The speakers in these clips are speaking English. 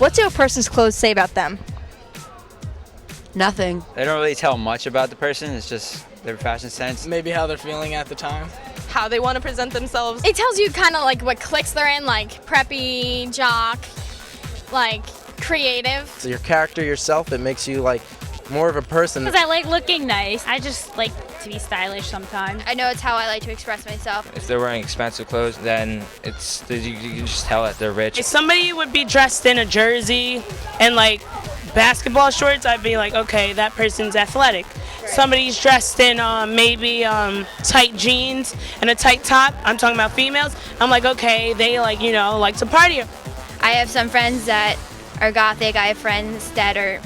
What do a person's clothes say about them? Nothing. They don't really tell much about the person, it's just their fashion sense. Maybe how they're feeling at the time. How they want to present themselves. It tells you kind of like what cliques they're in, like preppy, jock, like creative. So your character yourself, it makes you like more of a person. Because I like looking nice. I just like to be stylish sometimes. I know it's how I like to express myself. If they're wearing expensive clothes, then you can just tell that they're rich. If somebody would be dressed in a jersey and like basketball shorts, I'd be like, okay, that person's athletic. Somebody's dressed in maybe tight jeans and a tight top. I'm talking about females. I'm like, okay, they like to party. I have some friends that are gothic. I have friends that are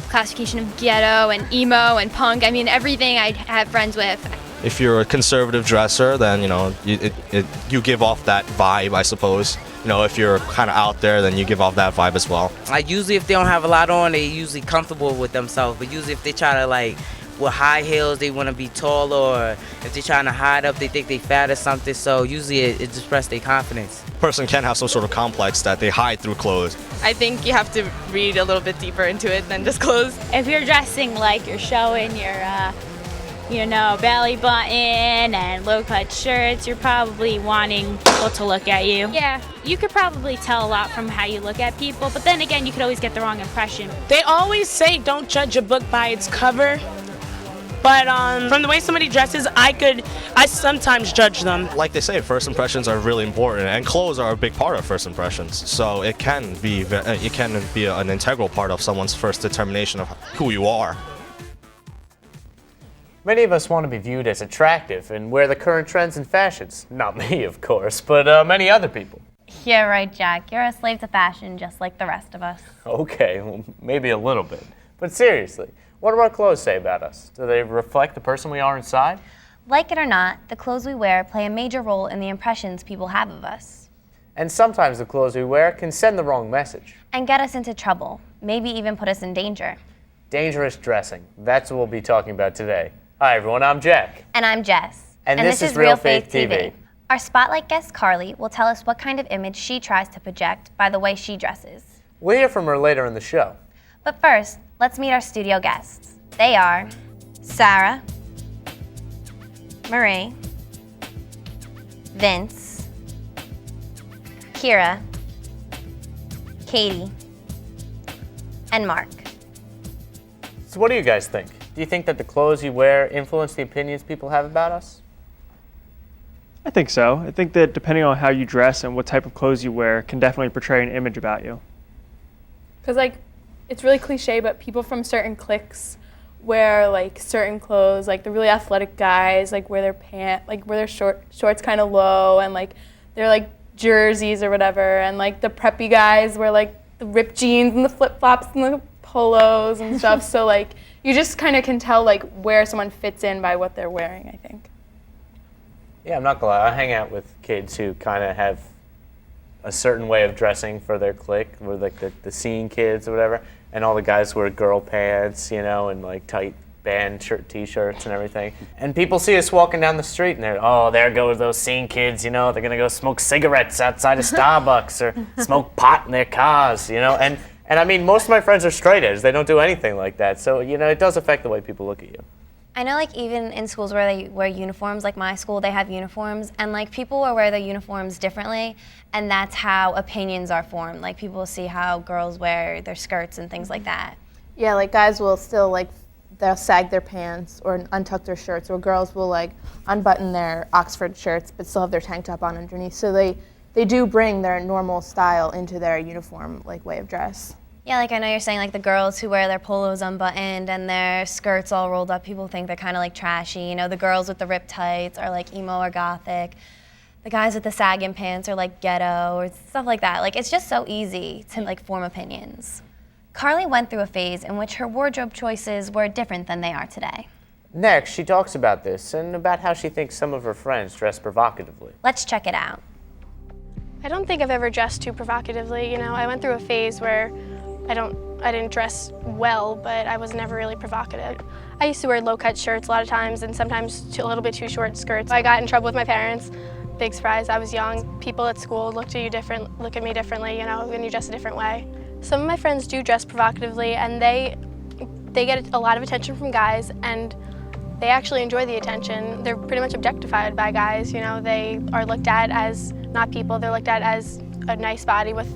classification of ghetto and emo and punk. I mean, everything I have friends with. If you're a conservative dresser, then you give off that vibe, I suppose. If you're kind of out there, then you give off that vibe as well. Like usually if they don't have a lot on, they usually comfortable with themselves. But usually if they try to like with high heels, they want to be taller, or if they're trying to hide up, they think they fat or something. So usually it expresses their confidence. A person can have some sort of complex that they hide through clothes. I think you have to read a little bit deeper into it than just clothes. If you're dressing like you're showing your, belly button and low-cut shirts, you're probably wanting people to look at you. Yeah, you could probably tell a lot from how you look at people, but then again, you could always get the wrong impression. They always say don't judge a book by its cover. But from the way somebody dresses, I sometimes judge them. Like they say, first impressions are really important, and clothes are a big part of first impressions. So it can be an integral part of someone's first determination of who you are. Many of us want to be viewed as attractive and wear the current trends and fashions. Not me, of course, but many other people. Yeah, right, Jack. You're a slave to fashion just like the rest of us. Okay, well, maybe a little bit. But seriously, what do our clothes say about us? Do they reflect the person we are inside? Like it or not, the clothes we wear play a major role in the impressions people have of us. And sometimes the clothes we wear can send the wrong message. And get us into trouble, maybe even put us in danger. Dangerous dressing. That's what we'll be talking about today. Hi everyone, I'm Jack. And I'm Jess. And this is Realfaith TV. Our spotlight guest Carly will tell us what kind of image she tries to project by the way she dresses. We'll hear from her later in the show. But first, let's meet our studio guests. They are Sarah, Marie, Vince, Kira, Katie, and Mark. So what do you guys think? Do you think that the clothes you wear influence the opinions people have about us? I think so. I think that depending on how you dress and what type of clothes you wear can definitely portray an image about you. Because it's really cliche, but people from certain cliques wear like certain clothes. Like the really athletic guys wear their shorts kind of low, and they're like jerseys or whatever. And like the preppy guys wear like the ripped jeans and the flip flops and the polos and stuff. So like you just kind of can tell like where someone fits in by what they're wearing, I think. Yeah, I'm not gonna lie. I hang out with kids who kind of have a certain way of dressing for their clique. We're like the scene kids or whatever, and all the guys wear girl pants, and like tight band t-shirts and everything. And people see us walking down the street and they're, oh, there goes those scene kids, they're gonna go smoke cigarettes outside of Starbucks or smoke pot in their cars, And I mean, most of my friends are straight edge. They don't do anything like that. So, it does affect the way people look at you. I know even in schools where they wear uniforms, like my school, they have uniforms, and people will wear their uniforms differently, and that's how opinions are formed. Like people see how girls wear their skirts and things like that. Yeah, like guys will still they'll sag their pants or untuck their shirts, or girls will unbutton their Oxford shirts but still have their tank top on underneath. So they do bring their normal style into their uniform way of dress. Yeah, I know you're saying the girls who wear their polos unbuttoned and their skirts all rolled up, people think they're kind of trashy. The girls with the ripped tights are emo or gothic. The guys with the sagging pants are ghetto or stuff like that. It's just so easy to form opinions. Carly went through a phase in which her wardrobe choices were different than they are today. Next, she talks about this and about how she thinks some of her friends dress provocatively. Let's check it out. I don't think I've ever dressed too provocatively. I went through a phase where I didn't dress well, but I was never really provocative. I used to wear low-cut shirts a lot of times, and sometimes a little bit too short skirts. I got in trouble with my parents big surprise. I was young. People at school look at me differently, you know, when you dress a different way. Some of my friends do dress provocatively, and they get a lot of attention from guys, and they actually enjoy the attention. They're pretty much objectified by guys, you know. They are looked at as not people. They're looked at as a nice body with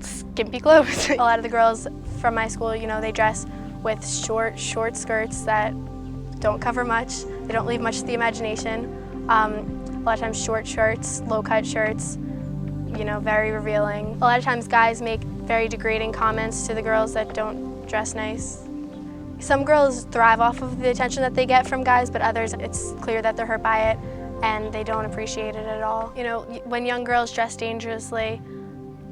skimpy clothes. A lot of the girls from my school, you know, they dress with short skirts that don't cover much. They don't leave much to the imagination. A lot of times short shirts, low-cut shirts, you know, very revealing. A lot of times guys make very degrading comments to the girls that don't dress nice. Some girls thrive off of the attention that they get from guys, but others, it's clear that they're hurt by it and they don't appreciate it at all. You know, when young girls dress dangerously,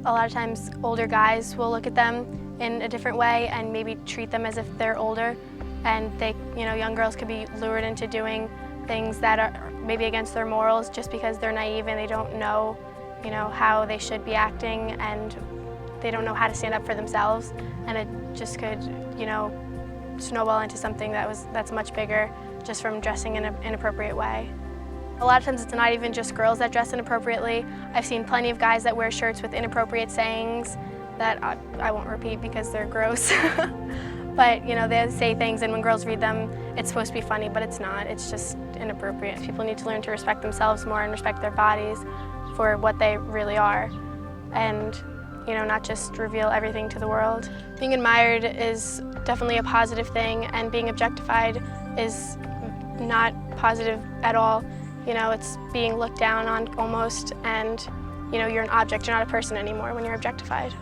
a lot of times older guys will look at them in a different way and maybe treat them as if they're older. And they, you know, young girls could be lured into doing things that are maybe against their morals just because they're naive and they don't know, you know, how they should be acting, and they don't know how to stand up for themselves. And it just could, you know, snowball into something that's much bigger just from dressing in an inappropriate way. A lot of times it's not even just girls that dress inappropriately. I've seen plenty of guys that wear shirts with inappropriate sayings that I won't repeat because they're gross. But, you know, they say things, and when girls read them, it's supposed to be funny, but it's not. It's just inappropriate. People need to learn to respect themselves more and respect their bodies for what they really are, and, you know, not just reveal everything to the world. Being admired is definitely a positive thing, and being objectified is not positive at all. You know, it's being looked down on almost, and, you know, you're an object, you're not a person anymore when you're objectified.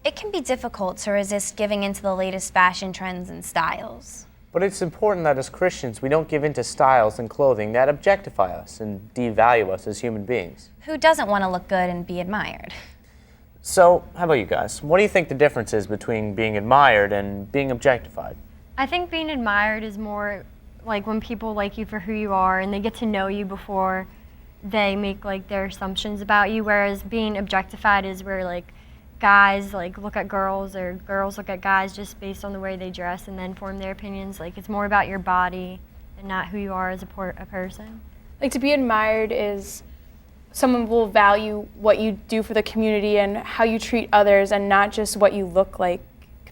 It can be difficult to resist giving into the latest fashion trends and styles. But it's important that as Christians, we don't give in to styles and clothing that objectify us and devalue us as human beings. Who doesn't want to look good and be admired? So, how about you guys? What do you think the difference is between being admired and being objectified? I think being admired is more like when people like you for who you are and they get to know you before they make like their assumptions about you, whereas being objectified is where like guys like look at girls or girls look at guys just based on the way they dress and then form their opinions. Like it's more about your body and not who you are as a person. Like to be admired is someone will value what you do for the community and how you treat others and not just what you look like,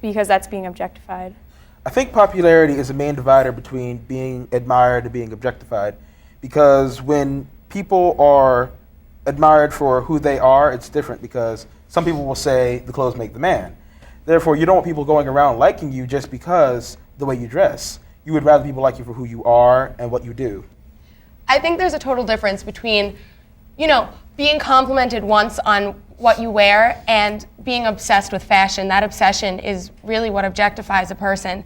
because that's being objectified. I think popularity is a main divider between being admired and being objectified, because when people are admired for who they are, it's different, because some people will say the clothes make the man. Therefore, you don't want people going around liking you just because the way you dress. You would rather people like you for who you are and what you do. I think there's a total difference between, you know, being complimented once on what you wear and being obsessed with fashion. That obsession is really what objectifies a person.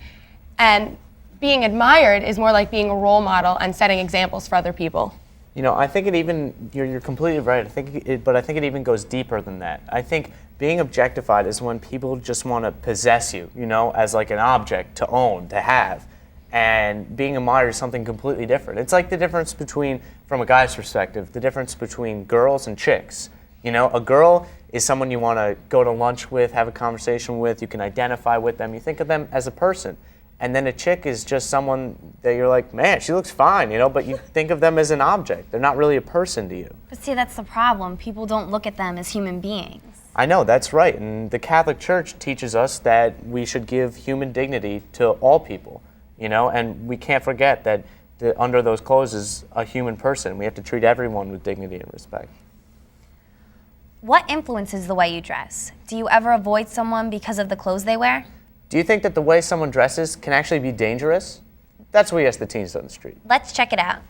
And being admired is more like being a role model and setting examples for other people. You know, I think it even, you're completely right, but I think it even goes deeper than that. I think being objectified is when people just want to possess you, you know, as like an object to own, to have. And being admired is something completely different. It's like the difference between, from a guy's perspective, the difference between girls and chicks. You know, a girl is someone you want to go to lunch with, have a conversation with, you can identify with them, you think of them as a person. And then a chick is just someone that you're like, man, she looks fine, you know, but you think of them as an object. They're not really a person to you. But see, that's the problem. People don't look at them as human beings. I know, that's right. And the Catholic Church teaches us that we should give human dignity to all people, you know, and we can't forget that under those clothes is a human person. We have to treat everyone with dignity and respect. What influences the way you dress? Do you ever avoid someone because of the clothes they wear? Do you think that the way someone dresses can actually be dangerous? That's what we ask the teens on the street. Let's check it out.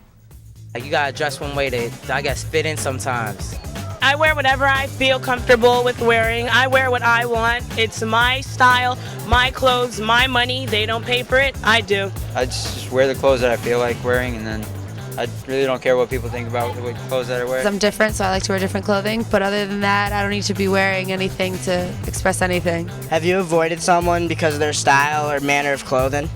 You gotta dress one way that I guess fit in sometimes. I wear whatever I feel comfortable with wearing. I wear what I want. It's my style, my clothes, my money. They don't pay for it. I do. I just wear the clothes that I feel like wearing, and then I really don't care what people think about the clothes that I wear. I'm different, so I like to wear different clothing, but other than that, I don't need to be wearing anything to express anything. Have you avoided someone because of their style or manner of clothing?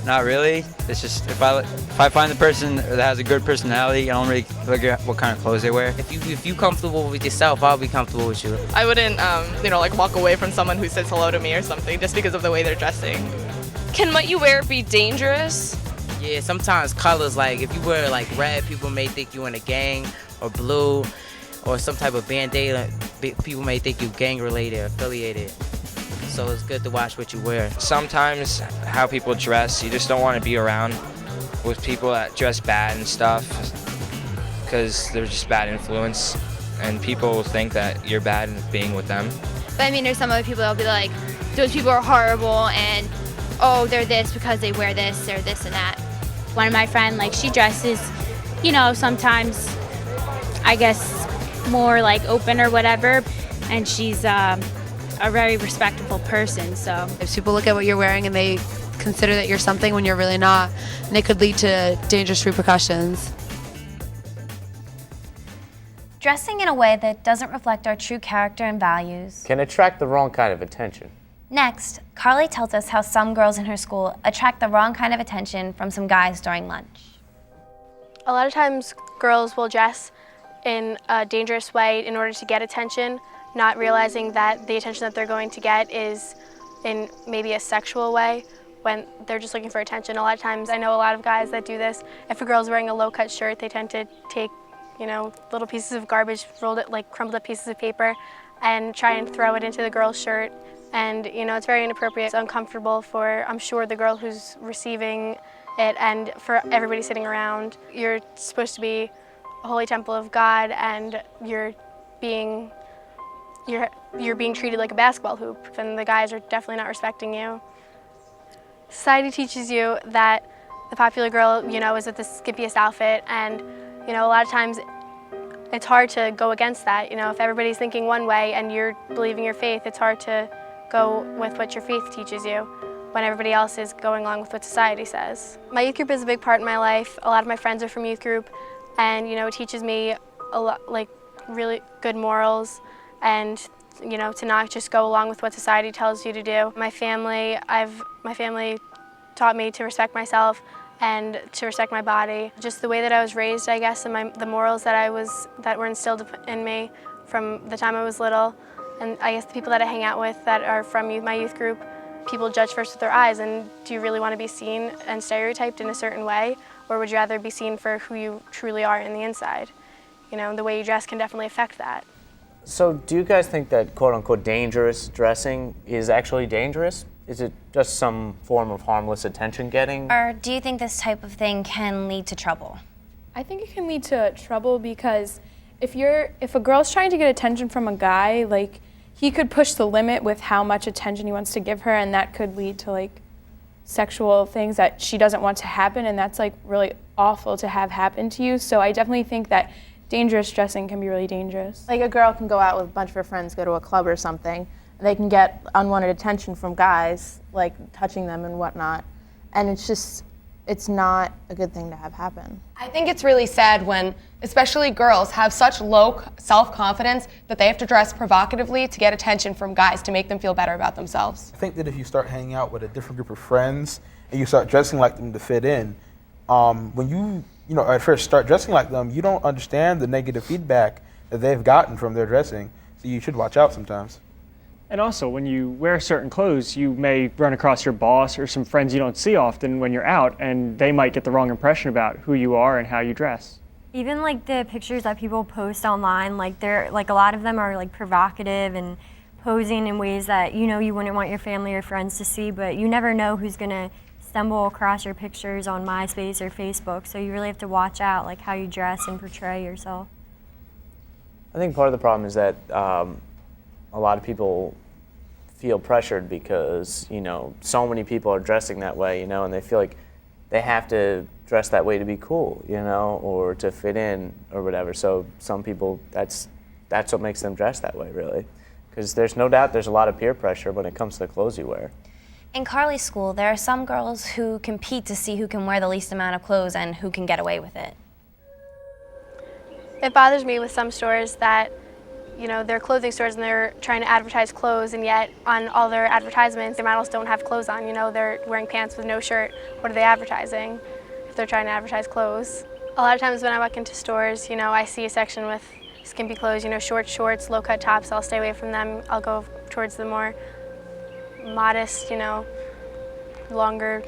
Not really. It's just if I find the person that has a good personality, I don't really look at what kind of clothes they wear. If you comfortable with yourself, I'll be comfortable with you. I wouldn't, you know, like walk away from someone who says hello to me or something just because of the way they're dressing. Can what you wear be dangerous? Yeah, sometimes colors, like if you wear like red, people may think you in a gang, or blue, or some type of bandana, people may think you gang related, affiliated. So it's good to watch what you wear. Sometimes how people dress, you just don't want to be around with people that dress bad and stuff, because they're just bad influence, and people think that you're bad being with them. But I mean, there's some other people that'll be like, those people are horrible, and oh, they're this because they wear this, they're this and that. One of my friends, like, she dresses, you know, sometimes, I guess, more like open or whatever, and she's a very respectable person, so. If people look at what you're wearing and they consider that you're something when you're really not, and it could lead to dangerous repercussions. Dressing in a way that doesn't reflect our true character and values can attract the wrong kind of attention. Next, Carly tells us how some girls in her school attract the wrong kind of attention from some guys during lunch. A lot of times girls will dress in a dangerous way in order to get attention, not realizing that the attention that they're going to get is in maybe a sexual way when they're just looking for attention. A lot of times, I know a lot of guys that do this. If a girl's wearing a low-cut shirt, they tend to take, you know, little pieces of garbage, crumbled up pieces of paper, and try and throw it into the girl's shirt. And, you know, it's very inappropriate. It's uncomfortable for, I'm sure, the girl who's receiving it and for everybody sitting around. You're supposed to be a holy temple of God, and you're being treated like a basketball hoop, and the guys are definitely not respecting you. Society teaches you that the popular girl, you know, is with the skimpiest outfit, and, you know, a lot of times it's hard to go against that. You know, if everybody's thinking one way and you're believing your faith, it's hard to go with what your faith teaches you when everybody else is going along with what society says. My youth group is a big part in my life. A lot of my friends are from youth group, and, you know, it teaches me a lot, like, really good morals, and, you know, to not just go along with what society tells you to do. My family taught me to respect myself and to respect my body. Just the way that I was raised, I guess, and the morals that were instilled in me from the time I was little. And I guess the people that I hang out with that are from my youth group, people judge first with their eyes. And do you really want to be seen and stereotyped in a certain way, or would you rather be seen for who you truly are in the inside? You know, the way you dress can definitely affect that. So do you guys think that quote-unquote dangerous dressing is actually dangerous? Is it just some form of harmless attention-getting? Or do you think this type of thing can lead to trouble? I think it can lead to trouble because if a girl's trying to get attention from a guy, like, he could push the limit with how much attention he wants to give her, and that could lead to, like, sexual things that she doesn't want to happen, and that's, like, really awful to have happen to you. So I definitely think that dangerous dressing can be really dangerous. Like, a girl can go out with a bunch of her friends, go to a club or something, and they can get unwanted attention from guys, like touching them and whatnot, and it's not a good thing to have happen. I think it's really sad when, especially girls, have such low self-confidence that they have to dress provocatively to get attention from guys to make them feel better about themselves. I think that if you start hanging out with a different group of friends and you start dressing like them to fit in, when you at first start dressing like them, you don't understand the negative feedback that they've gotten from their dressing, so you should watch out sometimes. And also, when you wear certain clothes, you may run across your boss or some friends you don't see often when you're out, and they might get the wrong impression about who you are and how you dress. Even like the pictures that people post online, like a lot of them are like provocative and posing in ways that, you know, you wouldn't want your family or friends to see, but you never know who's gonna stumble across your pictures on MySpace or Facebook, so you really have to watch out like how you dress and portray yourself. I think part of the problem is that a lot of people feel pressured because, you know, so many people are dressing that way, you know, and they feel like they have to dress that way to be cool, you know, or to fit in or whatever. So some people, that's what makes them dress that way, really. Because there's no doubt there's a lot of peer pressure when it comes to the clothes you wear. In Carly's school, there are some girls who compete to see who can wear the least amount of clothes and who can get away with it. It bothers me with some stores that, you know, they're clothing stores and they're trying to advertise clothes, and yet on all their advertisements, the models don't have clothes on. You know, they're wearing pants with no shirt. What are they advertising if they're trying to advertise clothes? A lot of times when I walk into stores, you know, I see a section with skimpy clothes, you know, short shorts, low-cut tops. I'll stay away from them. I'll go towards the more modest, you know, longer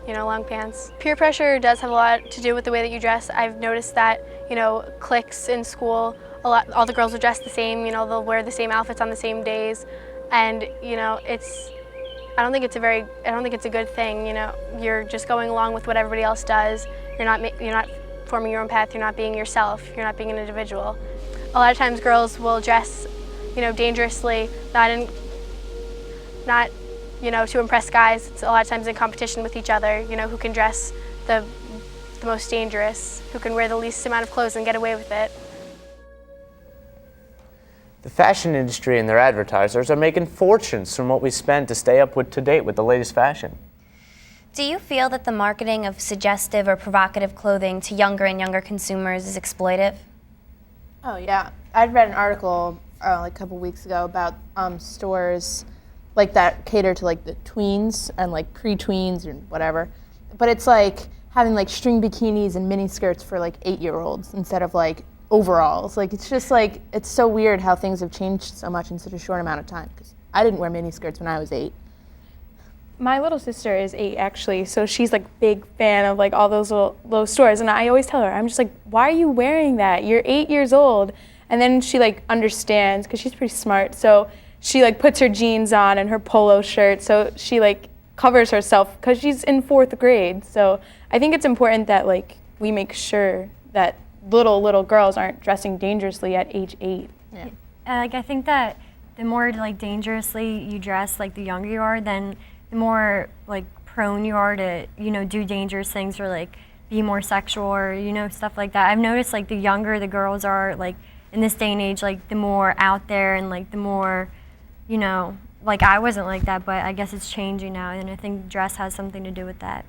you know, long pants. Peer pressure does have a lot to do with the way that you dress. I've noticed that, you know, cliques in school, all the girls are dressed the same, you know, they'll wear the same outfits on the same days, and, you know, I don't think it's a good thing, you know. You're just going along with what everybody else does. You're not forming your own path, you're not being yourself, you're not being an individual. A lot of times girls will dress, you know, dangerously, not you know, to impress guys. It's a lot of times in competition with each other, you know, who can dress the most dangerous, who can wear the least amount of clothes and get away with it. The fashion industry and their advertisers are making fortunes from what we spend to stay up to date with the latest fashion. Do you feel that the marketing of suggestive or provocative clothing to younger and younger consumers is exploitive? Oh yeah, I'd read an article like a couple weeks ago about stores like that cater to like the tweens and like pre-tweens or whatever, but it's like having like string bikinis and mini skirts for like 8-year-olds instead of like overalls. Like it's just like, it's so weird how things have changed so much in such a short amount of time, because I didn't wear mini skirts when I was 8. My little sister is 8 actually, so she's like big fan of like all those little stores, and I always tell her, I'm just like, why are you wearing that? You're 8 years old. And then she like understands, because she's pretty smart, so she like puts her jeans on and her polo shirt, so she like covers herself because she's in 4th grade. So I think it's important that like we make sure that little girls aren't dressing dangerously at age 8. Yeah. Like I think that the more like dangerously you dress, like the younger you are, then the more like prone you are to, you know, do dangerous things or like be more sexual or, you know, stuff like that. I've noticed like the younger the girls are, like in this day and age, like the more out there and like the more, you know, like I wasn't like that, but I guess it's changing now, and I think dress has something to do with that.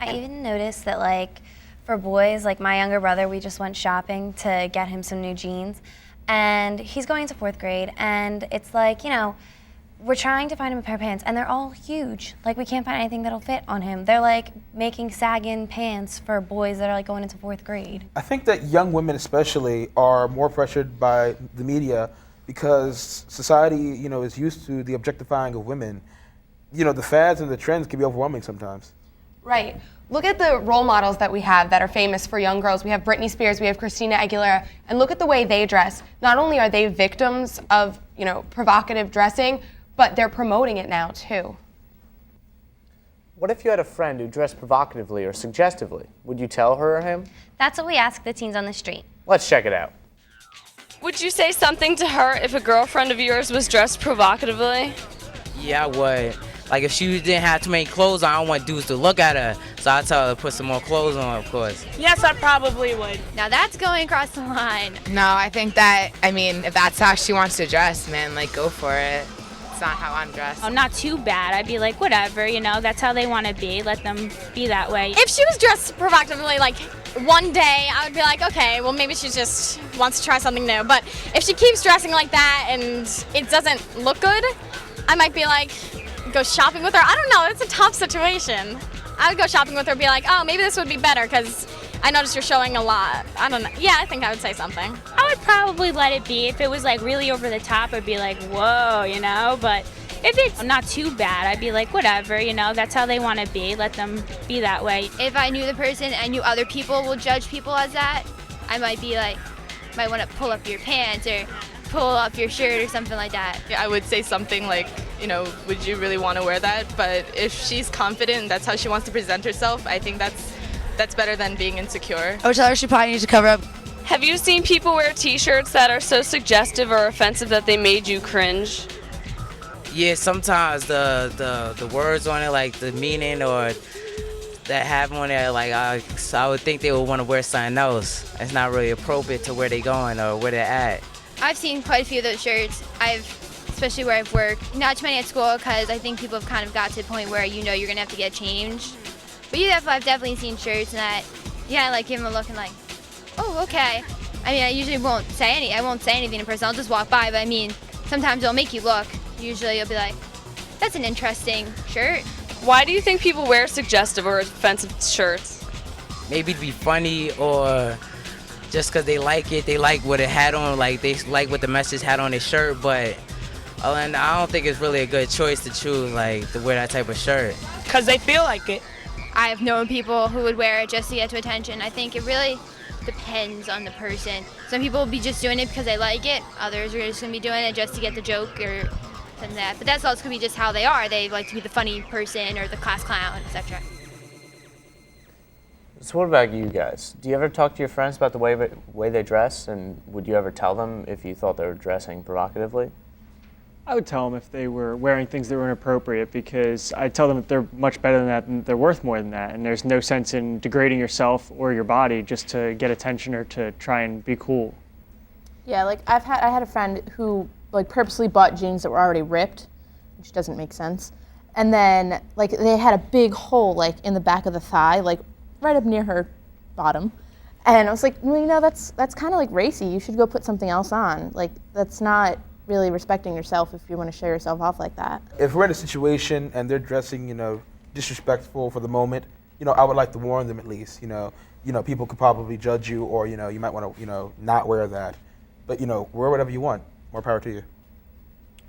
I even noticed that like for boys, like my younger brother, we just went shopping to get him some new jeans, and he's going into 4th grade, and it's like, you know, we're trying to find him a pair of pants, and they're all huge. Like we can't find anything that'll fit on him. They're like making sagging pants for boys that are like going into 4th grade. I think that young women especially are more pressured by the media because society, you know, is used to the objectifying of women. You know, the fads and the trends can be overwhelming sometimes. Right. Look at the role models that we have that are famous for young girls. We have Britney Spears, we have Christina Aguilera, and look at the way they dress. Not only are they victims of, you know, provocative dressing, but they're promoting it now too. What if you had a friend who dressed provocatively or suggestively? Would you tell her or him? That's what we ask the teens on the street. Let's check it out. Would you say something to her if a girlfriend of yours was dressed provocatively? Yeah, I would. Like if she didn't have too many clothes on, I don't want dudes to look at her. So I tell her to put some more clothes on, of course. Yes, I probably would. Now that's going across the line. No, I think that, I mean, if that's how she wants to dress, man, like go for it. It's not how I'm dressed. Oh, not too bad. I'd be like, whatever, you know, that's how they want to be. Let them be that way. If she was dressed provocatively, like one day, I would be like, okay, well maybe she just wants to try something new. But if she keeps dressing like that and it doesn't look good, I might be like, go shopping with her. I don't know, it's a tough situation. I would go shopping with her and be like, oh, maybe this would be better because I noticed you're showing a lot. I don't know. Yeah, I think I would say something. I would probably let it be. If it was like really over the top, I'd be like, whoa, you know, but if it's not too bad, I'd be like, whatever, you know, that's how they want to be. Let them be that way. If I knew the person and knew other people will judge people as that, I might be like, might want to pull up your pants or pull up your shirt or something like that. Yeah, I would say something like, you know, would you really want to wear that? But if she's confident and that's how she wants to present herself, I think that's better than being insecure. I would tell her she probably needs to cover up. Have you seen people wear t-shirts that are so suggestive or offensive that they made you cringe? Yeah, sometimes the words on it, like the meaning or that have on it, like I would think they would want to wear something else. It's not really appropriate to where they're going or where they're at. I've seen quite a few of those shirts. Especially where I've worked. Not too many at school because I think people have kind of got to the point where you know you're gonna have to get changed. But I've definitely seen shirts that, yeah, like give them a look and like, oh, okay. I mean, I usually won't say anything in person. I'll just walk by. But I mean, sometimes it'll make you look. Usually you'll be like, that's an interesting shirt. Why do you think people wear suggestive or offensive shirts? Maybe to be funny or just because they like it. They like what it had on, like they like what the message had on their shirt, but and I don't think it's really a good choice to choose like to wear that type of shirt. Because they feel like it. I've known people who would wear it just to get to attention. I think it really depends on the person. Some people will be just doing it because they like it. Others are just going to be doing it just to get the joke or something that. But that's also going to be just how they are. They like to be the funny person or the class clown, etc. So what about you guys? Do you ever talk to your friends about the way they dress, and would you ever tell them if you thought they were dressing provocatively? I would tell them if they were wearing things that were inappropriate, because I tell them that they're much better than that and they're worth more than that, and there's no sense in degrading yourself or your body just to get attention or to try and be cool. Yeah, like I had a friend who like purposely bought jeans that were already ripped, which doesn't make sense. And then like they had a big hole like in the back of the thigh, like right up near her bottom. And I was like, well, you know, that's kind of like racy. You should go put something else on. Like that's not really respecting yourself if you want to show yourself off like that. If we're in a situation and they're dressing, disrespectful for the moment, I would like to warn them at least. People could probably judge you, or you might want to, not wear that. But wear whatever you want. More power to you.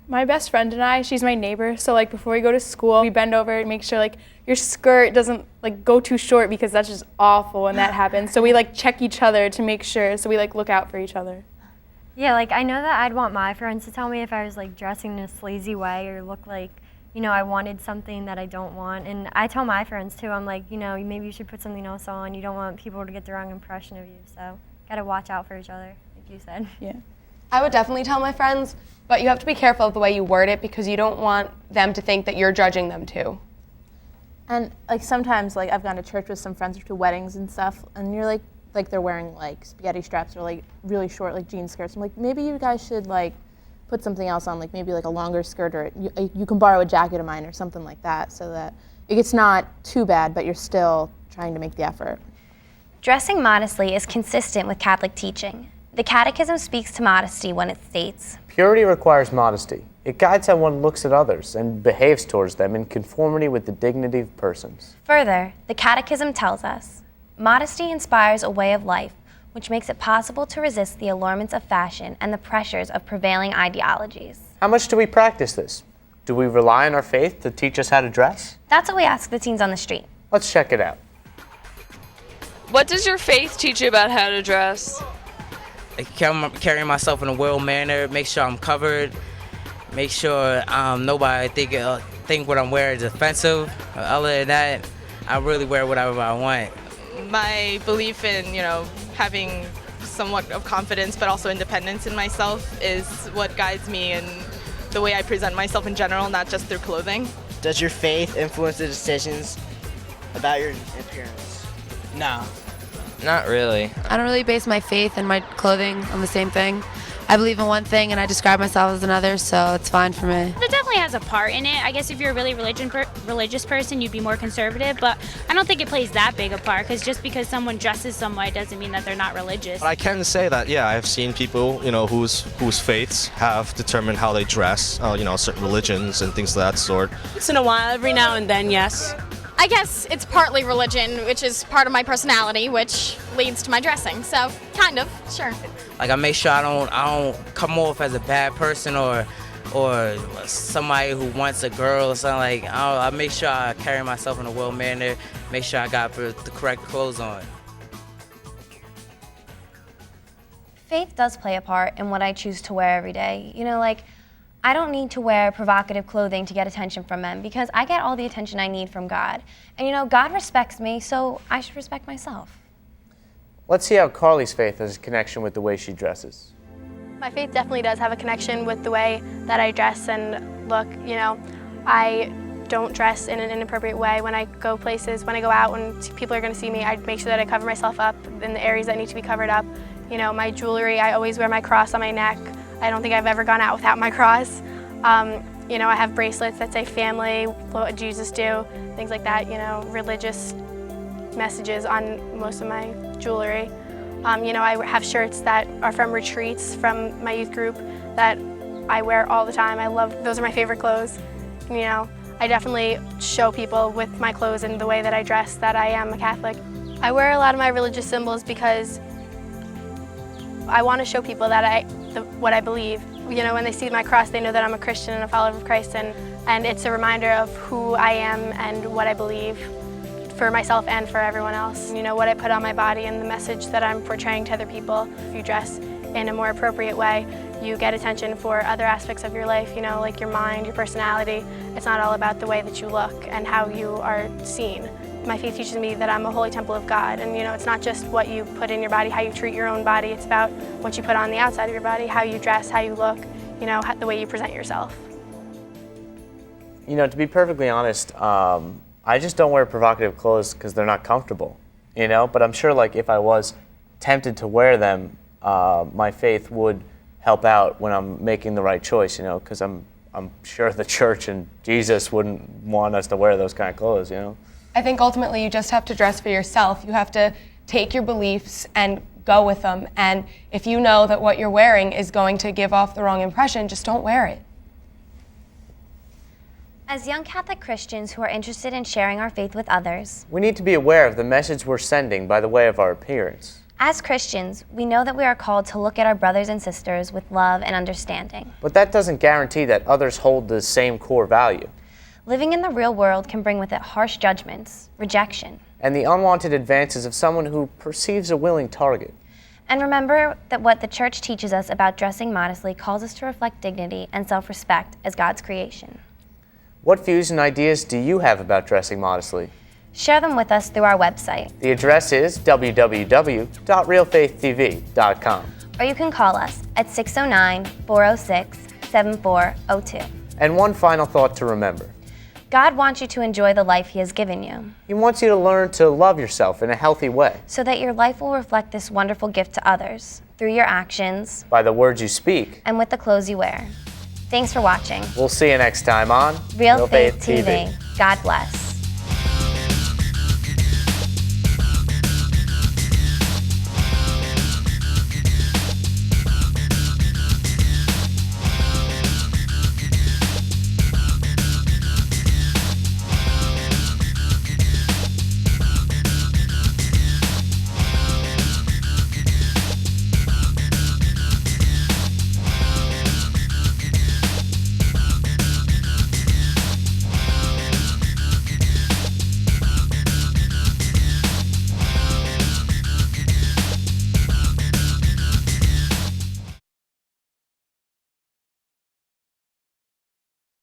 My best friend and I, she's my neighbor, so like before we go to school, we bend over and make sure like your skirt doesn't like go too short, because that's just awful when that happens. So we like check each other to make sure, so we like look out for each other. Yeah, like I know that I'd want my friends to tell me if I was like dressing in a sleazy way or look like, I wanted something that I don't want. And I tell my friends too, I'm like, maybe you should put something else on. You don't want people to get the wrong impression of you. So gotta watch out for each other, like you said. Yeah. I would definitely tell my friends, but you have to be careful of the way you word it, because you don't want them to think that you're judging them too. And like sometimes like I've gone to church with some friends or to weddings and stuff, and you're like they're wearing like spaghetti straps or like really short like jean skirts. I'm like, maybe you guys should like put something else on, like maybe like a longer skirt, or you can borrow a jacket of mine or something like that, so that it's not too bad, but you're still trying to make the effort. Dressing modestly is consistent with Catholic teaching. The Catechism speaks to modesty when it states, Purity requires modesty. It guides how one looks at others and behaves towards them in conformity with the dignity of persons. Further, the Catechism tells us, modesty inspires a way of life which makes it possible to resist the allurements of fashion and the pressures of prevailing ideologies. How much do we practice this? Do we rely on our faith to teach us how to dress? That's what we ask the teens on the street. Let's check it out. What does your faith teach you about how to dress? Carrying myself in a well manner, make sure I'm covered, make sure nobody think what I'm wearing is offensive. Other than that, I really wear whatever I want. My belief in, having somewhat of confidence but also independence in myself is what guides me in the way I present myself in general, not just through clothing. Does your faith influence the decisions about your appearance? No. Not really. I don't really base my faith and my clothing on the same thing. I believe in one thing and I describe myself as another, so it's fine for me. It definitely has a part in it. I guess if you're a really religious person, you'd be more conservative, but I don't think it plays that big a part, because just because someone dresses some way doesn't mean that they're not religious. But I can say that, yeah, I've seen people, whose faiths have determined how they dress, certain religions and things of that sort. Once in a while, every now and then, yes. I guess it's partly religion, which is part of my personality, which leads to my dressing. So, kind of, sure. Like I make sure I don't come off as a bad person or somebody who wants a girl or something. Like I make sure I carry myself in a well manner, make sure I got the correct clothes on. Faith does play a part in what I choose to wear every day. I don't need to wear provocative clothing to get attention from men, because I get all the attention I need from God. And God respects me, so I should respect myself. Let's see how Carly's faith has a connection with the way she dresses. My faith definitely does have a connection with the way that I dress and look. I don't dress in an inappropriate way when I go places, when I go out, when people are going to see me. I make sure that I cover myself up in the areas that need to be covered up. My jewelry, I always wear my cross on my neck. I don't think I've ever gone out without my cross. I have bracelets that say family, what Jesus do, things like that, religious messages on most of my jewelry. I have shirts that are from retreats from my youth group that I wear all the time. I love, those are my favorite clothes. I definitely show people with my clothes and the way that I dress that I am a Catholic. I wear a lot of my religious symbols because I want to show people that what I believe. When they see my cross, they know that I'm a Christian and a follower of Christ, and it's a reminder of who I am and what I believe for myself and for everyone else. You know, what I put on my body and the message that I'm portraying to other people. If you dress in a more appropriate way, you get attention for other aspects of your life, you know, like your mind, your personality. It's not all about the way that you look and how you are seen. My faith teaches me that I'm a holy temple of God, and you know, it's not just what you put in your body, how you treat your own body, it's about what you put on the outside of your body, how you dress, how you look, you know, the way you present yourself. You know, to be perfectly honest, I just don't wear provocative clothes because they're not comfortable, you know, but I'm sure like if I was tempted to wear them, my faith would help out when I'm making the right choice, you know, because I'm sure the church and Jesus wouldn't want us to wear those kind of clothes, you know. I think ultimately you just have to dress for yourself. You have to take your beliefs and go with them. And if you know that what you're wearing is going to give off the wrong impression, just don't wear it. As young Catholic Christians who are interested in sharing our faith with others, We need to be aware of the message we're sending by the way of our appearance. as Christians, we know that we are called to look at our brothers and sisters with love and understanding. But that doesn't guarantee that others hold the same core value. Living in the real world can bring with it harsh judgments, rejection. And the unwanted advances of someone who perceives a willing target. And remember that what the church teaches us about dressing modestly calls us to reflect dignity and self-respect as God's creation. What views and ideas do you have about dressing modestly? Share them with us through our website. The address is www.realfaithtv.com. Or you can call us at 609-406-7402. And one final thought to remember. God wants you to enjoy the life He has given you, He wants you to learn to love yourself in a healthy way. so that your life will reflect this wonderful gift to others through your actions By the words you speak. and with the clothes you wear. Thanks for watching. We'll see you next time on Real Faith TV. God bless.